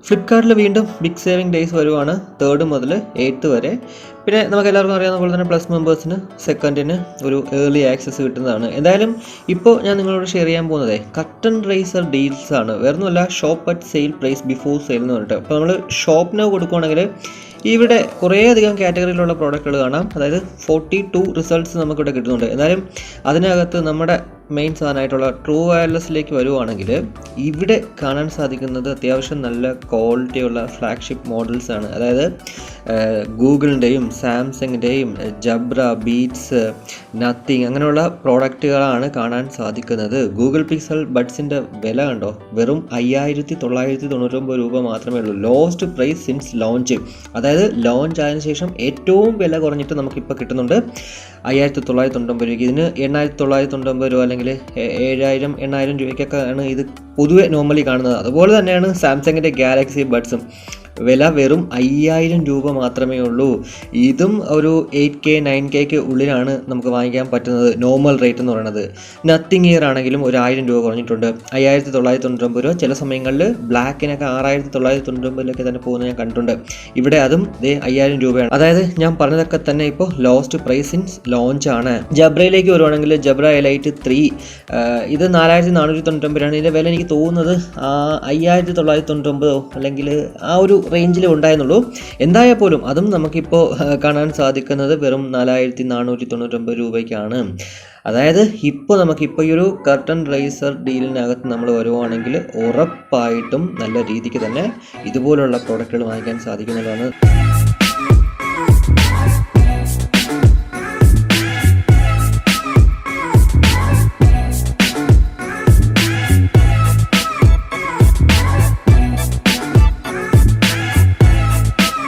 ഫ്ലിപ്കാർട്ടിൽ വീണ്ടും big saving days വരുവാണ് 3 മുതൽ 8 വരെ. പിന്നെ നമുക്ക് എല്ലാവർക്കും അറിയാവുന്ന പോലെ തന്നെ പ്ലസ് മെമ്പേഴ്സിന് സെക്കൻഡിന് ഒരു ഏർലി ആക്സസ് കിട്ടുന്നതാണ്. എന്തായാലും ഇപ്പോൾ ഞാൻ നിങ്ങളോട് ഷെയർ ചെയ്യാൻ പോകുന്നത് കർട്ടൻ റൈസർ ഡീൽസ് ആണ്. വേറൊന്നുമല്ല, shop at sale price before sale എന്ന് പറഞ്ഞിട്ട്. അപ്പോൾ നമ്മൾ ഷോപ്പ് നൗ കൊടുക്കുകയാണെങ്കിൽ ഇവിടെ കുറേയധികം കാറ്റഗറിയിലുള്ള പ്രോഡക്റ്റുകൾ കാണാം. അതായത് 42 റിസൾട്ട്സ് നമുക്കിവിടെ കിട്ടുന്നുണ്ട്. എന്നാലും അതിനകത്ത് നമ്മുടെ മെയിൻ സാധനമായിട്ടുള്ള ട്രൂ വയർലെസ്സിലേക്ക് വരുവാണെങ്കിൽ ഇവിടെ കാണാൻ സാധിക്കുന്നത് അത്യാവശ്യം നല്ല ക്വാളിറ്റിയുള്ള ഫ്ലാഗ്ഷിപ്പ് മോഡൽസ് ആണ്. അതായത് ഗൂഗിളിൻ്റെയും സാംസങ്ങിൻ്റെയും ജബ്ര, ബീറ്റ്സ്, നത്തിങ് അങ്ങനെയുള്ള പ്രോഡക്റ്റുകളാണ് കാണാൻ സാധിക്കുന്നത്. ഗൂഗിൾ പിക്സൽ ബഡ്സിൻ്റെ വില കണ്ടോ, വെറും 5999 രൂപ മാത്രമേ ഉള്ളൂ. Lowest price since launch. അതായത് ലോഞ്ച് ആയതിനു ശേഷം ഏറ്റവും വില കുറഞ്ഞിട്ട് നമുക്കിപ്പോൾ കിട്ടുന്നുണ്ട് 5999 രൂപയ്ക്ക്. ഇതിന് 8999 രൂപ അല്ലെങ്കിൽ 7000-8000 രൂപയ്ക്കൊക്കെ ആണ് ഇത് പൊതുവെ നോർമലി കാണുന്നത്. അതുപോലെ തന്നെയാണ് സാംസങ്ങിൻ്റെ ഗാലക്സി ബഡ്സും. വില വെറും 5000 രൂപ മാത്രമേ ഉള്ളൂ. ഇതും ഒരു 8K 9Kക്ക് ഉള്ളിലാണ് നമുക്ക് വാങ്ങിക്കാൻ പറ്റുന്നത് നോർമൽ റേറ്റ് എന്ന് പറയുന്നത്. നത്തിങ് ഇയർ ആണെങ്കിലും ഒരു 1000 രൂപ കുറഞ്ഞിട്ടുണ്ട്, 5999 രൂപ. ചില സമയങ്ങളിൽ ബ്ലാക്കിനൊക്കെ 6999 തന്നെ പോകുന്നത് ഞാൻ കണ്ടിട്ടുണ്ട്. ഇവിടെ അതും 5000 രൂപയാണ്. അതായത് ഞാൻ പറഞ്ഞതൊക്കെ തന്നെ ഇപ്പോൾ ലോസ്റ്റ് പ്രൈസ് ഇൻ ലോഞ്ച് ആണ്. ജബ്രയിലേക്ക് വരുവാണെങ്കിൽ ജബ്ര എലൈറ്റ് 3 ഇത് 4499 ആണ്. ഇതിൻ്റെ വില എനിക്ക് തോന്നുന്നത് 5999 അല്ലെങ്കിൽ ആ ഒരു റേഞ്ചിൽ ഉണ്ടായിരുന്നുള്ളൂ. എന്തായാൽ പോലും അതും നമുക്കിപ്പോൾ കാണാൻ സാധിക്കുന്നത് വെറും 4499 രൂപയ്ക്കാണ്. അതായത് നമുക്കിപ്പോൾ ഈ ഒരു കർട്ടൻ റൈസർ ഡീലിനകത്ത് നമ്മൾ വരുവാണെങ്കിൽ ഉറപ്പായിട്ടും നല്ല രീതിക്ക് തന്നെ ഇതുപോലുള്ള പ്രോഡക്റ്റുകൾ വാങ്ങിക്കാൻ സാധിക്കുന്നതാണ്.